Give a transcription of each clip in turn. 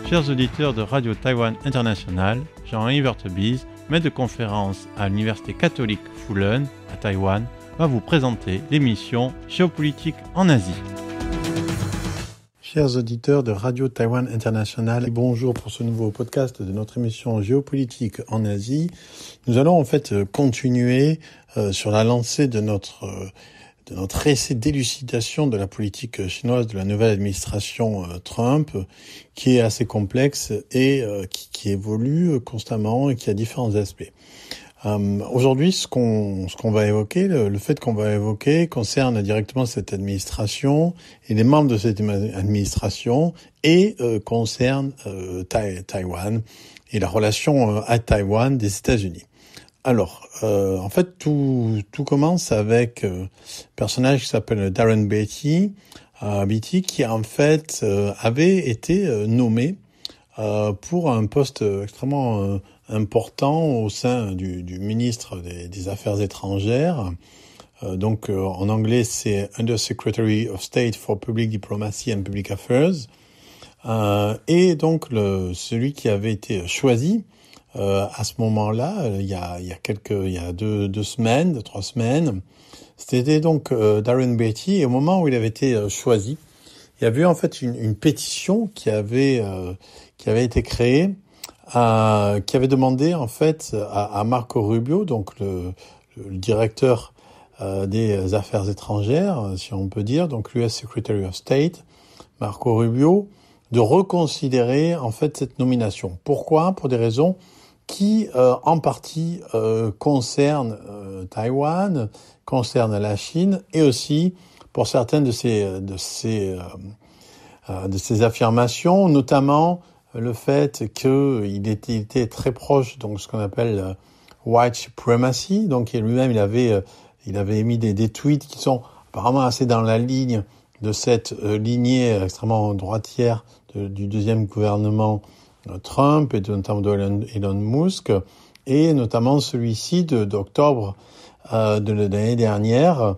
Chers auditeurs de Radio Taïwan International, Jean-Yves Vertebise, maître de conférence à l'Université catholique Fulun à Taïwan, va vous présenter l'émission Géopolitique en Asie. Chers auditeurs de Radio Taïwan International, bonjour pour ce nouveau podcast de notre émission Géopolitique en Asie. Nous allons en fait continuer sur la lancée de notre essai d'élucidation de la politique chinoise de la nouvelle administration Trump, qui est assez complexe et qui évolue constamment et qui a différents aspects. Aujourd'hui, ce qu'on va évoquer, le fait qu'on va évoquer concerne directement cette administration et les membres de cette administration et concerne Taïwan et la relation à Taïwan des États-Unis. Alors, en fait, tout commence avec un personnage qui s'appelle Darren Beatty, qui en fait avait été nommé pour un poste extrêmement important au sein du ministre des Affaires étrangères. Donc, en anglais, c'est Under Secretary of State for Public Diplomacy and Public Affairs. Et donc, celui qui avait été choisi à ce moment-là, il y a 3 semaines, c'était donc Darren Beatty. Et au moment où il avait été choisi, il y avait en fait une pétition qui avait été créée, qui avait demandé en fait à Marco Rubio, donc le directeur des Affaires étrangères, si on peut dire, donc l'US Secretary of State, Marco Rubio, de reconsidérer en fait cette nomination. Pourquoi ? Pour des raisons qui en partie concernent Taïwan, concernent la Chine, et aussi pour certaines de ces affirmations, notamment le fait qu'il était très proche, donc ce qu'on appelle white supremacy. Donc lui-même, il avait émis des tweets qui sont apparemment assez dans la ligne de cette lignée extrêmement droitière du deuxième gouvernement Trump et notamment d'Elon Musk, et notamment celui-ci d'octobre de l'année dernière,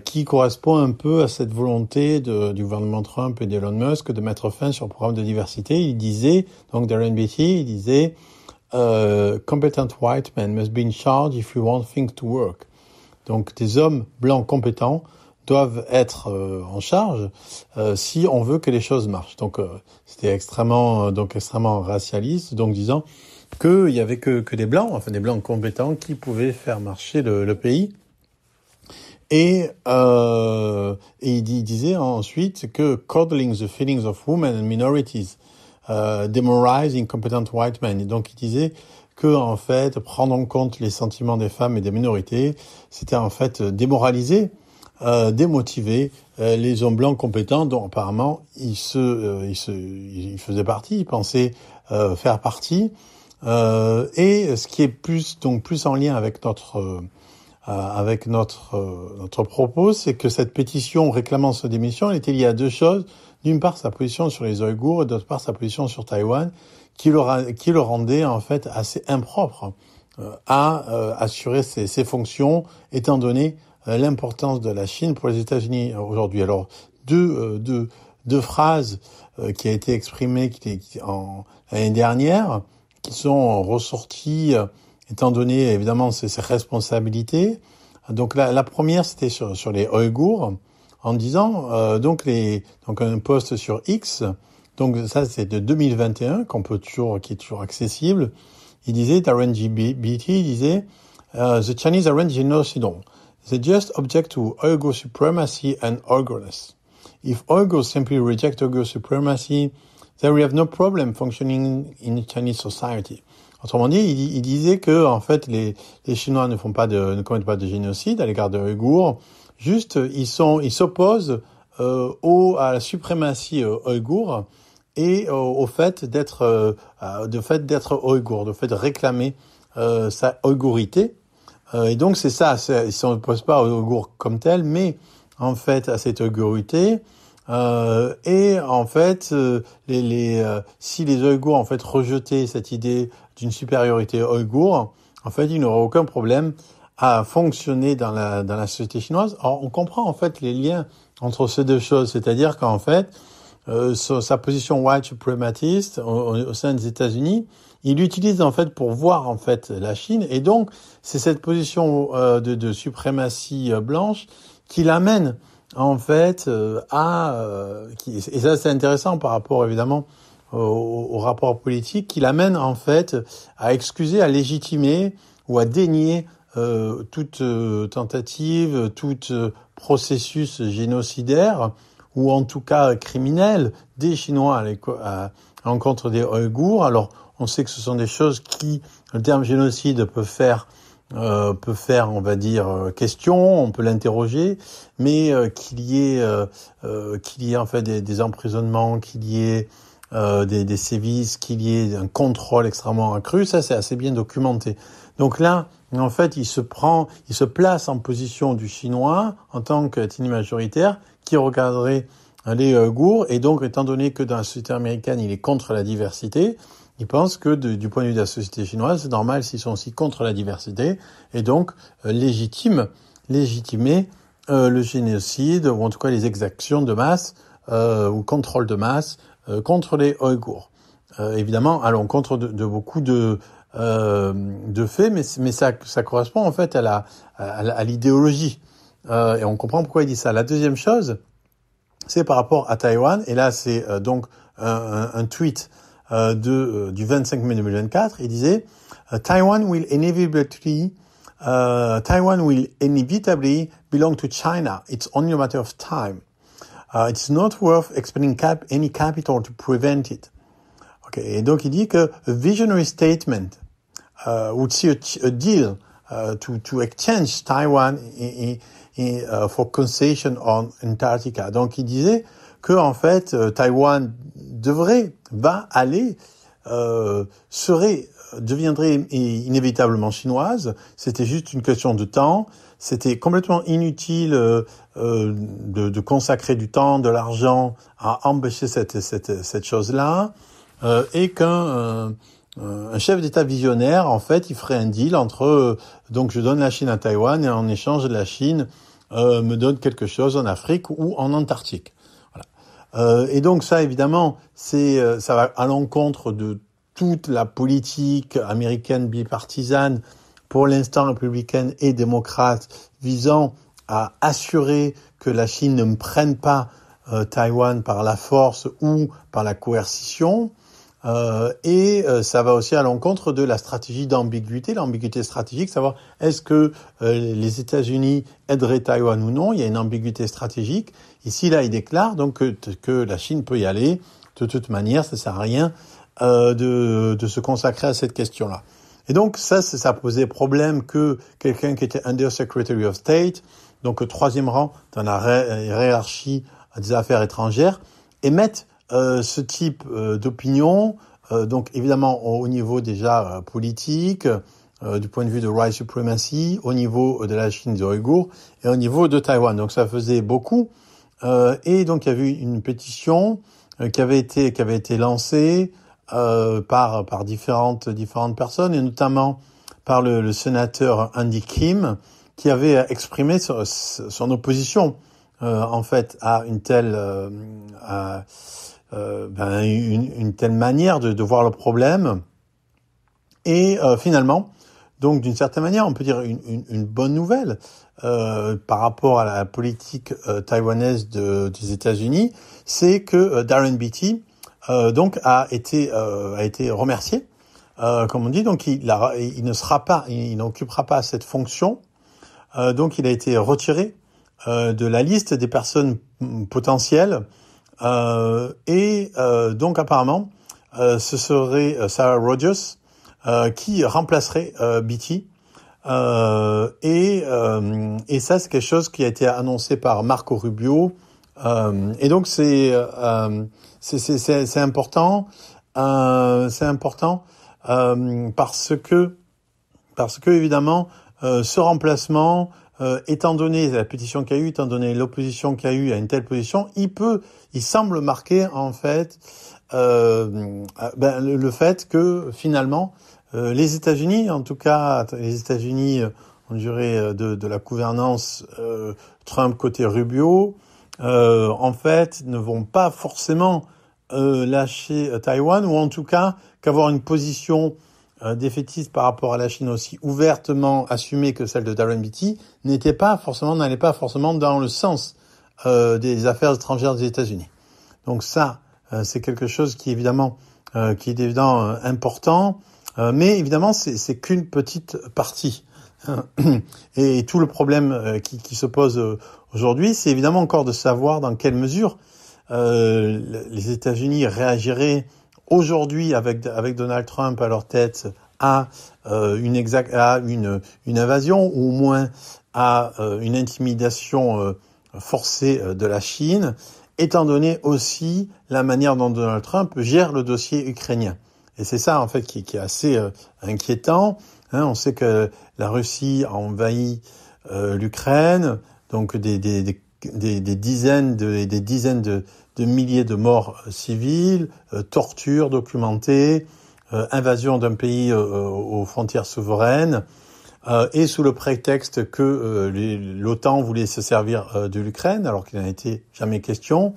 qui correspond un peu à cette volonté du gouvernement Trump et d'Elon Musk de mettre fin sur le programme de diversité. Il disait, donc Darren Beatty, il disait competent white men must be in charge if we want things to work. Donc des hommes blancs compétents doivent être en charge si on veut que les choses marchent. Donc c'était extrêmement racialiste, donc disant qu'il y avait que des blancs, enfin des blancs compétents qui pouvaient faire marcher le pays. Et il disait ensuite que coddling the feelings of women and minorities demoralize incompetent white men. Et donc il disait que en fait prendre en compte les sentiments des femmes et des minorités, c'était en fait démoraliser, démotiver les hommes blancs compétents dont apparemment il faisait partie, il pensait faire partie, et ce qui est plus en lien avec notre propos, c'est que cette pétition réclamant sa démission, elle était liée à deux choses. D'une part, sa position sur les Ouïghours, et d'autre part, sa position sur Taïwan, qui le rendait en fait assez impropre à assurer ses fonctions, étant donné l'importance de la Chine pour les États-Unis aujourd'hui. Alors, deux phrases qui a été exprimées l'année dernière, qui sont ressorties étant donné évidemment ses responsabilités. Donc la première, c'était sur les Ouïghours, en disant donc un post sur X. Donc ça, c'est de 2021 qui est toujours accessible. Il disait, Darren Beatty, il disait the Chinese aren't genocidal. They just object to Uyghur supremacy and Uyghurness. If Uyghurs simply reject Uyghur supremacy, then we have no problem functioning in Chinese society. Autrement dit, il disait que en fait les Chinois ne commettent pas de génocide à l'égard des Ouïghours. Juste, ils s'opposent à la suprématie ouïghour et au fait d'être ouïghour, de fait de réclamer sa ouïghourité. Et donc c'est ça, ils s'opposent pas aux Ouïghours comme tels, mais en fait à cette ouïghourité. Et en fait, si les Ouïghours en fait rejetaient cette idée d'une supériorité ouïghour, en fait, il n'aurait aucun problème à fonctionner dans la société chinoise. Alors, on comprend en fait les liens entre ces deux choses, c'est-à-dire qu'en fait, sa position white suprématiste au sein des États-Unis, il l'utilise en fait pour voir en fait la Chine, et donc c'est cette position de suprématie blanche qui l'amène en fait et ça c'est intéressant par rapport évidemment au rapport politique, qui l'amène en fait à excuser, à légitimer ou à dénier toute tentative, tout processus génocidaire ou en tout cas criminel des Chinois à l'encontre des Ouïghours. Alors on sait que ce sont des choses qui, le terme génocide peut faire, on va dire, question, on peut l'interroger, mais qu'il y ait en fait des emprisonnements, qu'il y ait des sévices, qu'il y ait un contrôle extrêmement accru, ça c'est assez bien documenté. Donc là, en fait, il se place en position du Chinois en tant qu'ethnie majoritaire qui regarderait les Ouïghours, et donc étant donné que dans la société américaine, il est contre la diversité, il pense que du point de vue de la société chinoise, c'est normal s'ils sont aussi contre la diversité, et donc légitimer le génocide, ou en tout cas les exactions de masse, ou contrôle de masse, contre les Ouïghours. Évidemment, à l'encontre de beaucoup de faits, mais ça correspond en fait à l'idéologie. Et on comprend pourquoi il dit ça. La deuxième chose, c'est par rapport à Taïwan, et là c'est donc un tweet du 25 mai 2024, il disait Taiwan will inevitably belong to China. It's only a matter of time. It's not worth expending any capital to prevent it. Okay. Et donc il dit que a visionary statement would see a deal to exchange Taiwan for concession on Antarctica. Donc il disait que en fait Taïwan deviendrait inévitablement chinoise. C'était juste une question de temps. C'était complètement inutile de consacrer du temps, de l'argent à empêcher cette chose-là, et qu'un chef d'État visionnaire, en fait, il ferait un deal entre donc je donne la Chine à Taïwan, et en échange la Chine me donne quelque chose en Afrique ou en Antarctique. Voilà. Et donc ça, évidemment, ça va à l'encontre de toute la politique américaine bipartisane, pour l'instant républicaine et démocrate, visant à assurer que la Chine ne prenne pas Taïwan par la force ou par la coercition. Et ça va aussi à l'encontre de la stratégie l'ambiguïté stratégique, savoir est-ce que les États-Unis aideraient Taïwan ou non. Il y a une ambiguïté stratégique. Ici, là, il déclare donc que la Chine peut y aller. De toute manière, ça sert à rien de se consacrer à cette question-là. Et donc ça posait problème que quelqu'un qui était Under Secretary of State, donc troisième rang dans la hiérarchie des affaires étrangères, émette ce type d'opinion, donc évidemment au niveau déjà politique, du point de vue de white supremacy, au niveau de la Chine des Ouïghours et au niveau de Taïwan. Donc ça faisait beaucoup, et donc il y a eu une pétition qui avait été lancée par différentes personnes, et notamment par le sénateur Andy Kim, qui avait exprimé son opposition en fait à une telle une telle manière de voir le problème. Et finalement, donc d'une certaine manière, on peut dire une bonne nouvelle par rapport à la politique taïwanaise des États-Unis, c'est que Darren Beatty donc a été remercié, comme on dit. Donc il n'occupera pas cette fonction. Donc il a été retiré de la liste des personnes potentielles, et donc apparemment ce serait Sarah Rogers qui remplacerait Beatty, et ça c'est quelque chose qui a été annoncé par Marco Rubio, et donc c'est important, parce que évidemment ce remplacement, étant donné la pétition qu'il y a eu, étant donné l'opposition qu'il y a eu à une telle position, il semble marquer en fait le fait que finalement les États-Unis, en tout cas les États-Unis, on dirait de la gouvernance Trump côté Rubio, en fait, ne vont pas forcément lâcher Taïwan, ou en tout cas qu'avoir une position défaitiste par rapport à la Chine aussi ouvertement assumée que celle de Darren Beattie n'allait pas forcément dans le sens des affaires étrangères des États-Unis. Donc ça, c'est quelque chose qui est évidemment important, mais évidemment c'est qu'une petite partie. Et tout le problème qui se pose aujourd'hui, c'est évidemment encore de savoir dans quelle mesure les États-Unis réagiraient aujourd'hui avec Donald Trump à leur tête à une invasion, ou au moins à une intimidation forcée de la Chine, étant donné aussi la manière dont Donald Trump gère le dossier ukrainien. Et c'est ça en fait qui est assez inquiétant. On sait que la Russie a envahi l'Ukraine, donc des dizaines de milliers de morts civils, torture documentée, invasion d'un pays aux frontières souveraines, et sous le prétexte que l'OTAN voulait se servir de l'Ukraine, alors qu'il n'en était jamais question.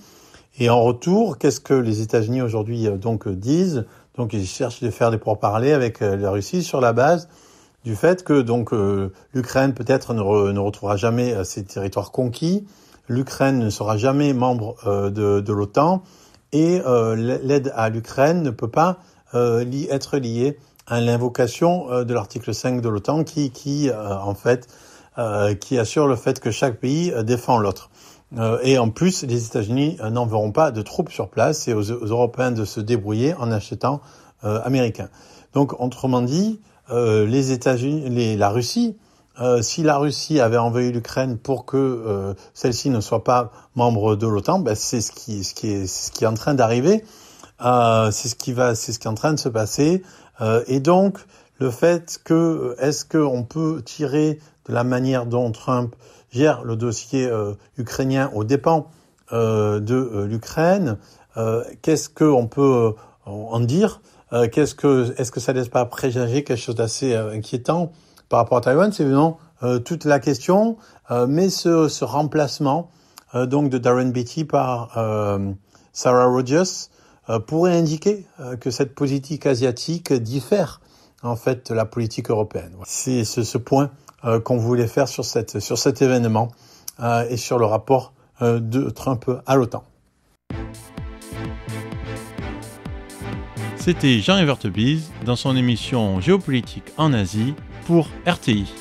Et en retour, qu'est-ce que les États-Unis aujourd'hui disent? Donc ils cherchent de faire des pourparlers avec la Russie sur la base du fait que l'Ukraine peut-être ne retrouvera jamais ses territoires conquis, l'Ukraine ne sera jamais membre de l'OTAN, et l'aide à l'Ukraine ne peut pas être liée à l'invocation de l'article 5 de l'OTAN qui assure le fait que chaque pays défend l'autre. Et en plus, les États-Unis n'enverront pas de troupes sur place, et aux Européens de se débrouiller en achetant américains. Donc, autrement dit, la Russie, si la Russie avait envahi l'Ukraine pour que celle-ci ne soit pas membre de l'OTAN, c'est ce qui est en train d'arriver, c'est ce qui est en train de se passer, et donc le fait que est-ce qu'on peut tirer de la manière dont Trump gère le dossier ukrainien aux dépens de l'Ukraine, qu'est-ce qu'on peut en dire? Est-ce que ça laisse pas présager quelque chose d'assez inquiétant par rapport à Taïwan? C'est évidemment toute la question, mais ce remplacement donc de Darren Beattie par Sarah Rogers pourrait indiquer que cette politique asiatique diffère en fait de la politique européenne. C'est ce point qu'on voulait faire sur cet événement et sur le rapport de Trump à l'OTAN. C'était Jean Evertebise dans son émission Géopolitique en Asie pour RTI.